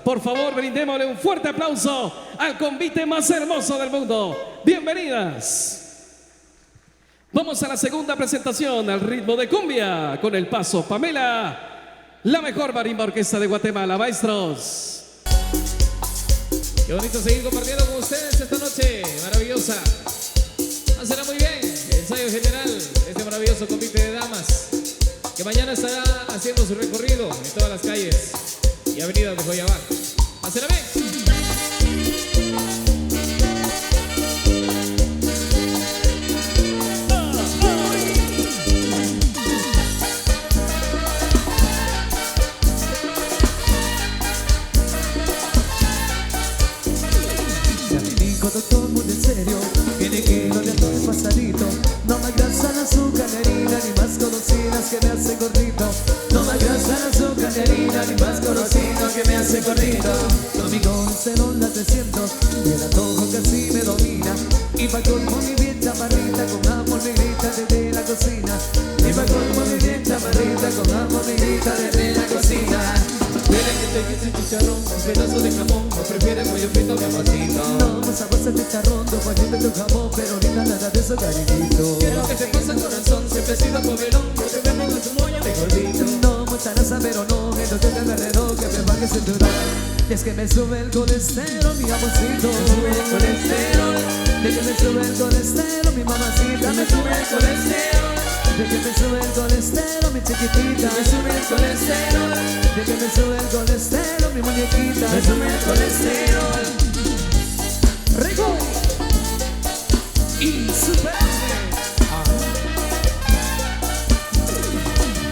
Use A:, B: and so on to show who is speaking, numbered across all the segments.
A: Por favor, brindémosle un fuerte aplauso al convite más hermoso del mundo. Bienvenidas. Vamos a la segunda presentación al ritmo de cumbia con el paso Pamela, la mejor marimba orquesta de Guatemala, maestros.
B: Qué bonito seguir compartiendo con ustedes esta noche maravillosa. Será muy bien, ensayo general de este maravilloso convite de damas, que mañana estará haciendo su recorrido en todas las calles y avenidas de Joyabá. Será bien.
C: Doctor, muy en serio, tiene que lo de todo pasadito. No me grasa la azúcar ni harina, ni más conocidas que me hace gordito. No me grasa la azúcar ni harina, ni más conocido que me hace gordito. No mi colesterol la 300, y el antojo casi me domina. Y pa' colmo mi bien chaparrita, con amor me grita desde la cocina. Y pa' colmo mi bien chaparrita, con amor me grita desde la cocina.
B: Quieren que te quise chicharrón con pedazos de jamón, o prefieres pollo frito que pasito.
C: No, pues a bolsa de chicharrón, tu pollito y tu jamón, pero ahorita nada de eso, cariñito.
B: ¿Qué es lo que te pasa, corazón? Siempre he sido comelón, yo te vendo con tu moña de gordito.
C: No, mucha grasa, pero no, entonces te agarrero que me baje cinturón. Y es que me sube el colesterol, mi amorcito.
B: Me sube el colesterol.
C: De que me sube el colesterol, mi mamacita.
B: Me sube el colesterol.
C: De que me sube el colesterol, mi chiquitita.
B: Me sube el colesterol.
C: De que me sube el colesterol, mi muñequita.
B: Me sube el colesterol.
C: Rico. Insuperable.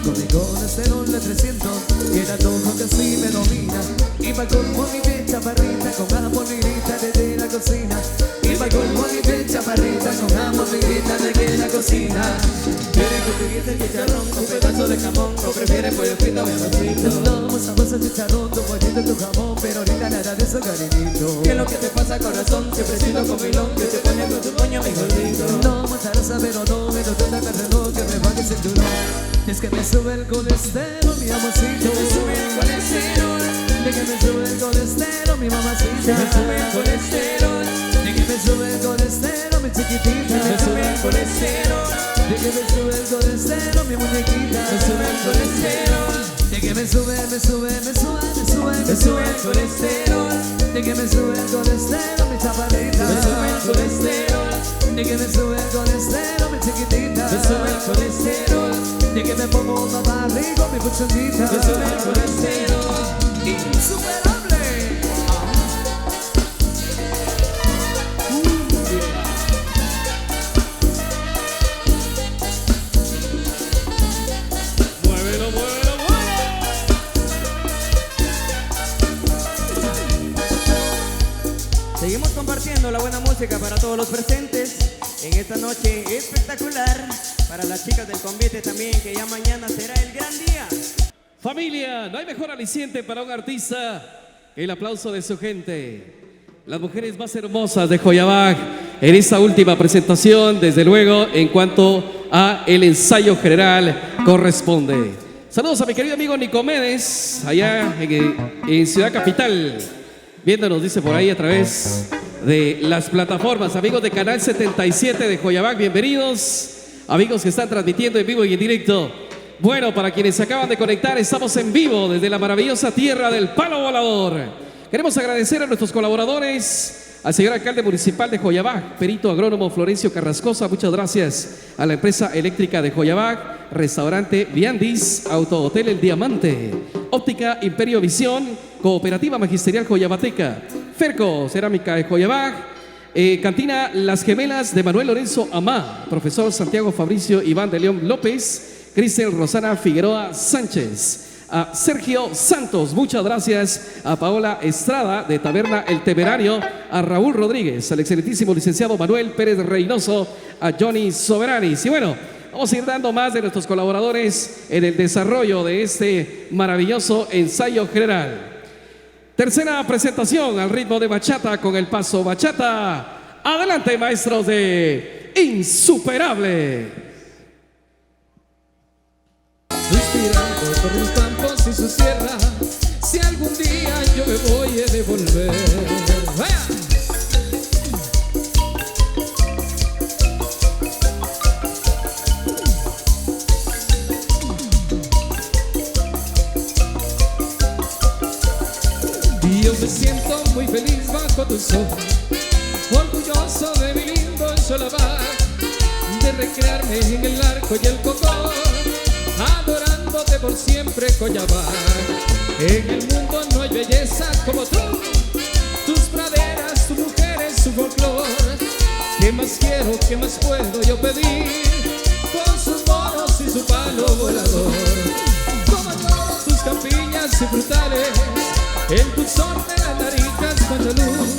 C: Con mi colesterol de 300, y el antojo casi me domina. Y pa' colmo mi bien chaparrita, con amor me grita desde la cocina. Y pa' colmo mi bien chaparrita, con amor me grita desde la cocina.
B: ¿Quieren que te guise el chicharrón con pedazo de jamón, o prefieres pollo frito que pasito?
C: No, pues a bolsa de chicharrón, tu pollito y tu jamón, pero ahorita nada de eso, cariñito.
B: ¿Qué es lo que te pasa, corazón? Siempre he sido comilón, que te pone con tu moño mi gordito.
C: No, mucha grasa, pero no, me toca el reloj que me baje el cinturón. Es que me sube el colesterol, mi amorcito.
B: Me sube el colesterol.
C: De que me sube el colesterol, mi mamacita.
B: Me sube el colesterol.
C: De que me sube el colesterol, mi chiquitita.
B: Me sube el colesterol.
C: De que me sube el colesterol, mi muñequita.
B: Me sube el colesterol.
C: De que me sube el
B: colesterol.
C: De que me sube el colesterol, mi chaparrita.
B: Me sube el colesterol.
C: De que me sube el colesterol, mi chiquitita.
B: Me sube el colesterol.
C: De que me pongo más rico, mi puchonita.
B: Me sube el colesterol.
C: Insuperable.
A: Muévelo, muévelo, muévelo.
D: Seguimos compartiendo la buena música para todos los presentes en esta noche espectacular. Para las chicas del convite también, que ya mañana será el gran día.
A: Familia, no hay mejor aliciente para un artista que el aplauso de su gente. Las mujeres más hermosas de Joyabá en esta última presentación, desde luego, en cuanto a el ensayo general corresponde. Saludos a mi querido amigo Nicomedes, allá en Ciudad Capital, viéndonos, dice por ahí, a través de las plataformas. Amigos de Canal 77 de Joyabá, bienvenidos. Amigos que están transmitiendo en vivo y en directo. Bueno, para quienes se acaban de conectar, estamos en vivo desde la maravillosa tierra del Palo Volador. Queremos agradecer a nuestros colaboradores, al señor alcalde municipal de Joyabá, perito agrónomo Florencio Carrascosa. Muchas gracias a la empresa eléctrica de Joyabá, restaurante Viandis, Autohotel El Diamante, Óptica Imperio Visión, Cooperativa Magisterial Joyabateca, Ferco Cerámica de Joyabá, Cantina Las Gemelas de Manuel Lorenzo Amá, profesor Santiago Fabricio Iván de León López, Cristel Rosana Figueroa Sánchez, a Sergio Santos, muchas gracias a Paola Estrada de Taberna El Temerario, a Raúl Rodríguez, al excelentísimo licenciado Manuel Pérez Reynoso, a Johnny Soberanis. Y bueno, vamos a ir dando más de nuestros colaboradores en el desarrollo de este maravilloso ensayo general. Tercera presentación al ritmo de bachata con el paso bachata. Adelante, maestros de Insuperable.
B: Suspirando por los campos y sus sierras, si algún día yo me voy a devolver. ¡Vaya! Y yo me siento muy feliz bajo tus ojos, orgulloso de mi lindo Xolabaj, de recrearme en el arco y el cocó, adorándote por siempre, Coyabaj. En el mundo no hay belleza como tú, tus praderas, tus mujeres, su folclor. ¿Qué más quiero, qué más puedo yo pedir? Con sus moros y su palo volador. Como yo, tus campiñas y frutales, el dulzor de las naricas con la luz,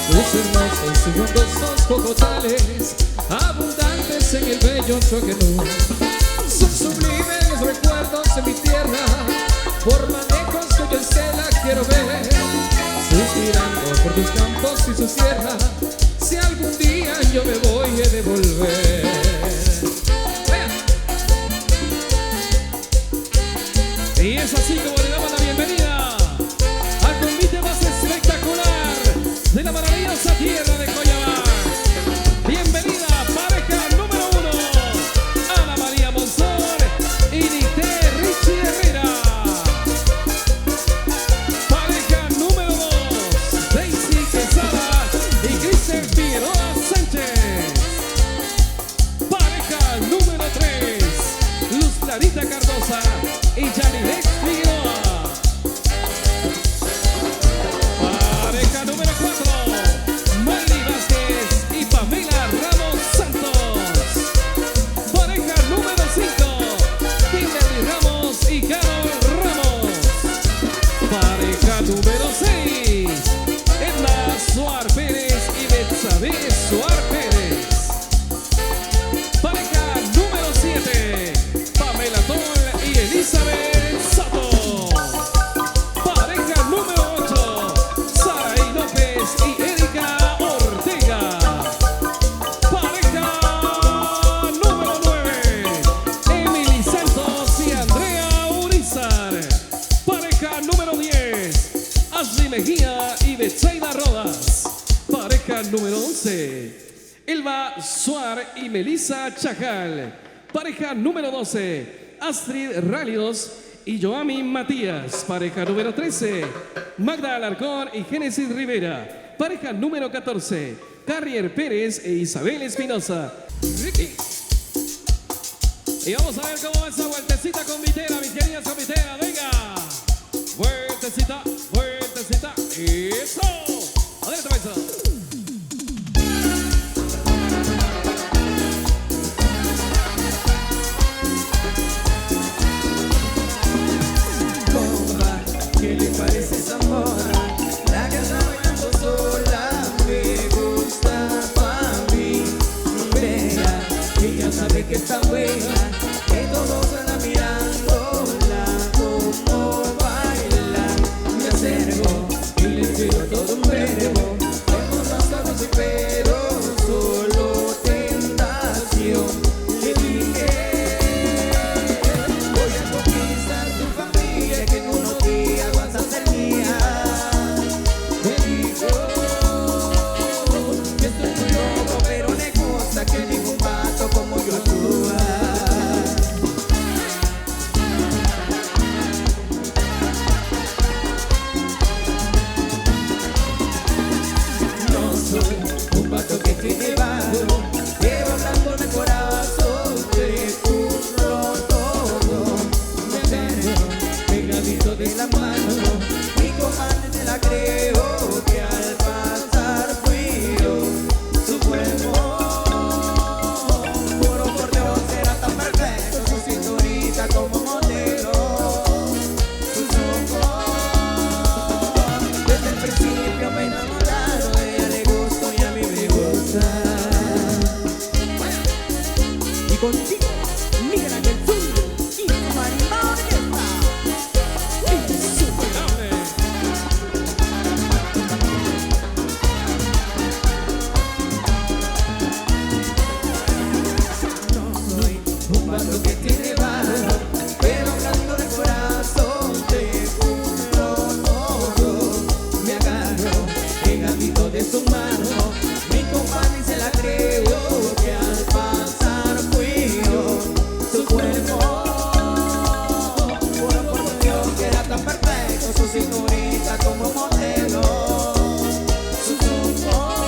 B: tus hermosos y frondosos cogotales, abundantes en el bello Choquenú. Son sublimes los recuerdos de mi tierra, por manejos que yo en Cela quiero ver, suspirando por tus campos y su sierra, si algún día yo me voy a devolver.
A: Y es así como le damos la bienvenida al convite más espectacular de la maravillosa tierra de Coyabaj. Bienvenida, pareja número 1, Ana María Monzón y Nicté Richie Herrera. Pareja número 2, Daisy Quesada y Cristian Figueroa Sánchez. Pareja número 3, Luz Clarita Cardosa y Yanilex Figueroa. Pareja número 4, Mayri Vázquez y Pamela Ramos Santos. Pareja número 5, Kimberly Ramos y Carol Ramos. Pareja número 6, Edna Suar Pérez y Betsabe Suar Pérez. Pareja número 7, Pamela Tol y Elizabeth Soto. Pareja número 8, Saray López y Erika Ortega. Pareja número 9, Emily Santos y Andrea Urizar. Pareja número 10, Ashley Mejía y Betsaida Rodas. Pareja número 11, Elba Suar y Melissa Chajal. Pareja número 12, Astrid Ralios y Joami Matías. Pareja número 13, Magda Alarcón y Génesis Rivera. Pareja número 14, Carrier Pérez e Isabel Espinosa. Y vamos a ver cómo va esa vueltecita convitera, mis queridas conviteras. Venga, vueltecita, vueltecita. Eso. Adelante, maestro.
D: ¿Qué le parece esa mona? La que anda bailando sola me gusta pa' mí. Vea, ella sabe que está buena, que todos andan mirándola como baila. Me acerco y le tiro todo un verbo, con rasgados y pero solo tentación. Le dije, voy a conquistar tu familia, que en unos días vas a ser mía. Me dijo que estoy muy loco, pero le gusta que ningún vato como yo actúa. No soy un vato que tiene valor, pero hablando de corazón te curro todo. Me tengo pegadito de la mano, mi comadre te la creo, que al pasar fui yo su cuerpo. Juro por Dios era tan perfecto, su cinturita como modelo, sus ojos. Desde el principio me enamoraron, a ella le gusto y a mí me gusta. Y contigo, Miguel Ángel Zul y Marimba Orquesta.
A: Insuperable.
D: No soy un vato que tiene valor, pero hablando de corazón te juro tenga como modelo. Sus ojos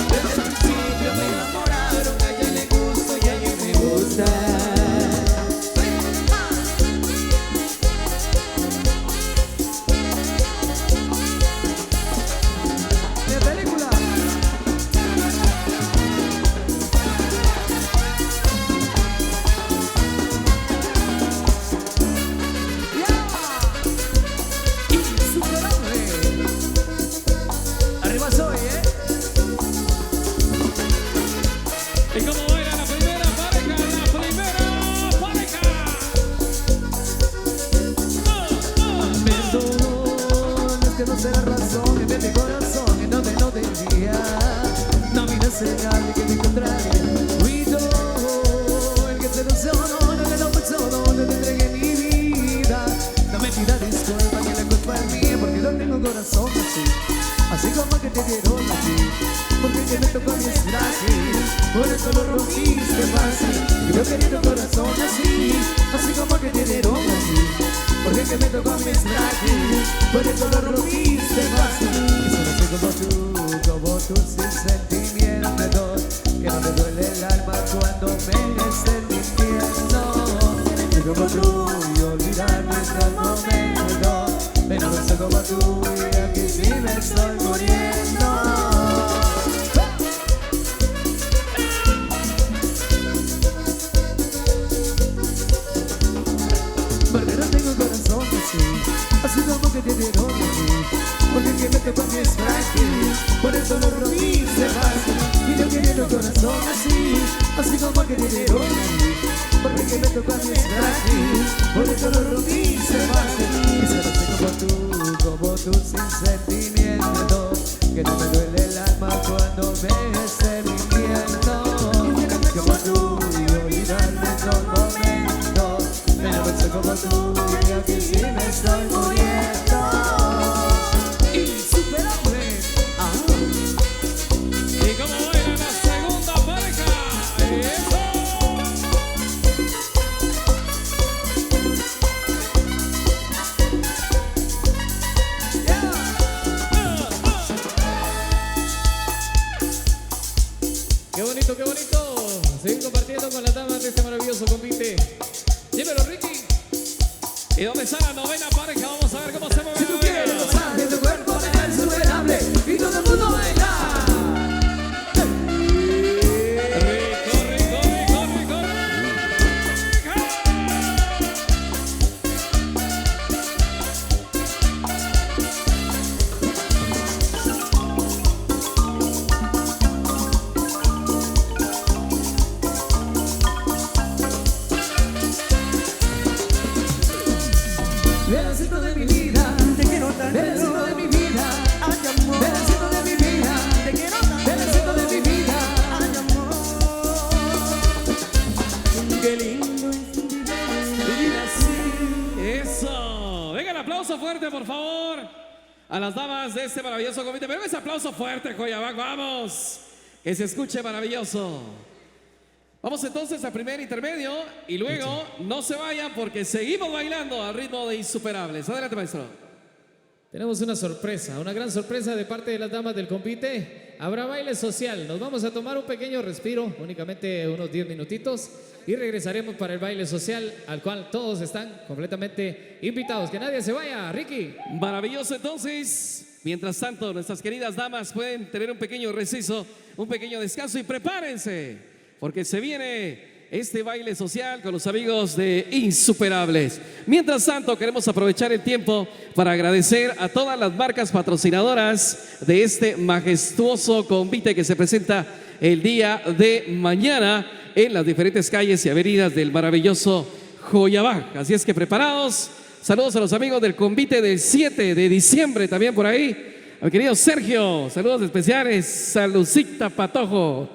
D: desde el principio me enamoraron. A ella le gusto y a ella me gusta.
A: ¿Y cómo baila la primera pareja? La primera pareja.
C: Perdón, es que no sé la razón que de mi corazón en donde no debía. No mira señal de que me encontraré. Ruido, el que se ilusionó, no le lo pensó, no le entregué mi vida. No me pida disculpa que la culpa es mía, porque no tengo corazón así como que te dieron a ti. Porque que me tocó a mí es frágil, por eso lo rompiste fácil. Y yo querido corazón así como que te dieron a ti. Porque que me tocó a mí es frágil, por eso lo rompiste fácil. Y solo soy como tú sin sentimientos, que no me duele el alma cuando me estén mintiendo. Y como tú y olvidarme de un momento, pero no soy como tú y aquí sí me estoy muriendo. Así como que te dieron a ti, porque el que me tocó a mí es frágil, por eso lo rompiste fácil. Y yo queriendo corazón así como que te dieron a ti, porque el que me tocó a mí es frágil, por eso lo rompiste fácil. Y solo soy como tú sin sentimientos, que no me duele el alma cuando me esté mintiendo. Como tú y olvidarme en todo momento, pero no soy como tú y aquí sí me estoy muriendo. Insuperable.
A: ¿Y cómo baila la segunda pareja? ¡Eso!
B: Qué bonito, qué bonito. Seguir compartiendo con las damas de este maravilloso convite. Dímelo, Ricky.
A: ¿Y dónde está la novena pareja? Vamos a ver cómo se mueve.
C: Si tú quieres gozar de tu cuerpo será insuperable y todo el mundo baila.
A: Rico, rico, rico, rico,
C: Pedacito de mi vida, te quiero tanto. Pedacito de mi vida, ay amor. Pedacito de mi vida, te quiero tanto. Pedacito de mi vida, ay amor.
D: Qué lindo es vivir así.
A: Eso. Venga, el aplauso fuerte, por favor, a las damas de este maravilloso comité. Pero ese aplauso fuerte, Coyabac, vamos. Que se escuche maravilloso. Vamos entonces al primer intermedio y luego no se vayan porque seguimos bailando al ritmo de Insuperables. Adelante, maestro.
B: Tenemos una sorpresa, una gran sorpresa de parte de las damas del convite. Habrá baile social. Nos vamos a tomar un pequeño respiro, únicamente unos 10 minutitos, y regresaremos para el baile social, al cual todos están completamente invitados. Que nadie se vaya, Ricky.
A: Maravilloso entonces. Mientras tanto, nuestras queridas damas pueden tener un pequeño receso, un pequeño descanso y prepárense, porque se viene este baile social con los amigos de Insuperables. Mientras tanto, queremos aprovechar el tiempo para agradecer a todas las marcas patrocinadoras de este majestuoso convite que se presenta el día de mañana en las diferentes calles y avenidas del maravilloso Joyabaj. Así es que preparados. Saludos a los amigos del convite del 7 de diciembre también por ahí. A mi querido Sergio, saludos especiales. Saludcita Patojo.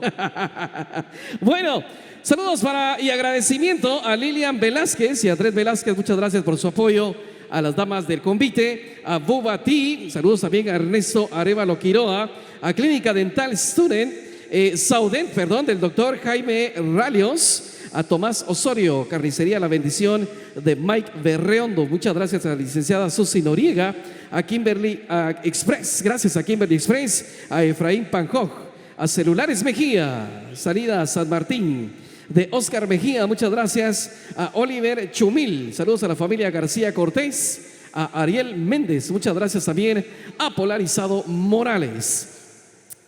A: Bueno, saludos y agradecimiento a Lilian Velázquez y a Andrés Velázquez. Muchas gracias por su apoyo a las damas del convite. A Bubati, saludos también a Ernesto Arevalo Quiroa. A Clínica Dental Saudent, del doctor Jaime Ralios. a Tomás Osorio, Carnicería La Bendición de Mike Berreondo. Muchas gracias a la licenciada Susi Noriega, a Kimberly Express, gracias a Kimberly Express, a Efraín Panjoj, a Celulares Mejía, salida a San Martín, de Oscar Mejía, muchas gracias, a Oliver Chumil, saludos a la familia García Cortés, a Ariel Méndez, muchas gracias también, a Polarizado Morales,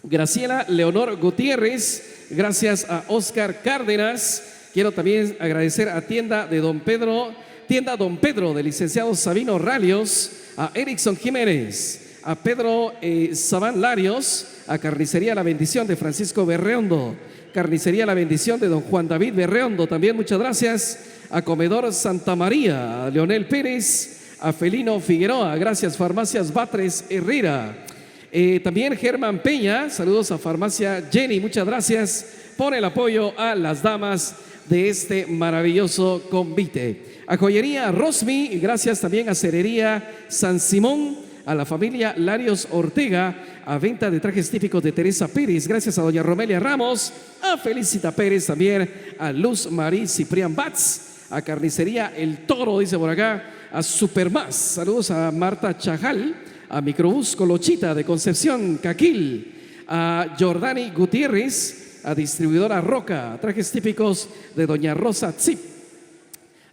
A: Graciela Leonor Gutiérrez, gracias a Oscar Cárdenas. Quiero también agradecer a Tienda Don Pedro del licenciado Sabino Ralios, a Erickson Jiménez, a Pedro Sabán Larios, a Carnicería La Bendición de Francisco Berreondo, Carnicería La Bendición de don Juan David Berreondo, también muchas gracias, a Comedor Santa María, a Leonel Pérez, a Felino Figueroa, gracias, Farmacias Batres Herrera. También Germán Peña, saludos a Farmacia Jenny, muchas gracias por el apoyo a las damas de este maravilloso convite. A Joyería Rosmi, gracias también a Cerería San Simón, a la familia Larios Ortega, a venta de trajes típicos de Teresa Pérez, gracias a doña Romelia Ramos, a Felicita Pérez, también a Luz Marí Ciprián Batz, a Carnicería El Toro, dice por acá, a Supermás, saludos a Marta Chajal, a Microbús Colochita de Concepción Caquil, a Jordani Gutiérrez, a Distribuidora Roca, trajes típicos de doña Rosa Zip,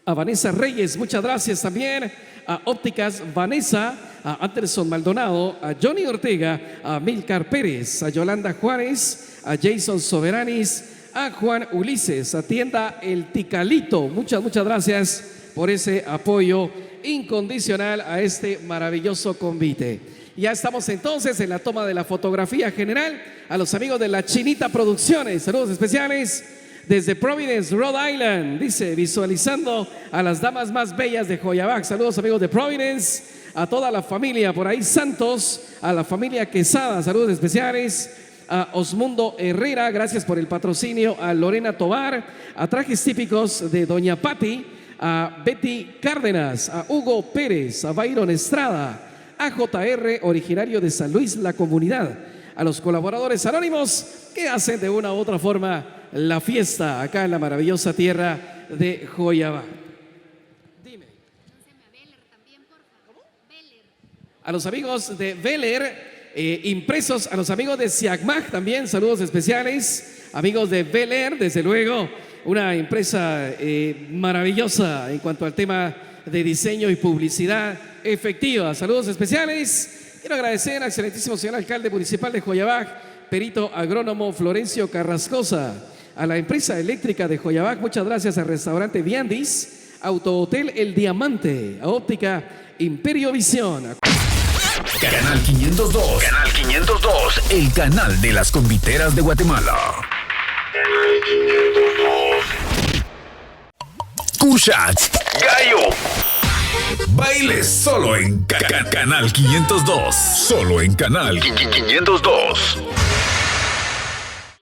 A: a Vanessa Reyes, muchas gracias también, a Ópticas Vanessa, a Anderson Maldonado, a Johnny Ortega, a Milcar Pérez, a Yolanda Juárez, a Jason Soberanis, a Juan Ulises, a Tienda El Ticalito, muchas gracias por ese apoyo incondicional a este maravilloso convite. Ya estamos entonces en la toma de la fotografía general. A los amigos de La Chinita Producciones, saludos especiales desde Providence, Rhode Island, dice, visualizando a las damas más bellas de Joyabag. Saludos amigos de Providence, a toda la familia por ahí Santos, a la familia Quesada, saludos especiales, a Osmundo Herrera, gracias por el patrocinio, a Lorena Tobar, a trajes típicos de Doña Patti, a Betty Cárdenas, a Hugo Pérez, a Byron Estrada, a JR, originario de San Luis, La Comunidad, a los colaboradores anónimos que hacen de una u otra forma la fiesta acá en la maravillosa tierra de Joyabag. Dime. A los amigos de Veler Impresos, a los amigos de Siagmag también, saludos especiales, amigos de Veler, desde luego, una empresa maravillosa en cuanto al tema de diseño y publicidad efectiva. Saludos especiales. Quiero agradecer al excelentísimo señor alcalde municipal de Joyabag, perito agrónomo Florencio Carrascosa, a la empresa eléctrica de Joyabag, muchas gracias al restaurante Viandis, Autohotel El Diamante, a Óptica Imperio Visión.
E: Canal 502. Canal 502, el canal de las conviteras de Guatemala. Kushats, Gallo. Baile solo en Canal 502. Solo en Canal 502.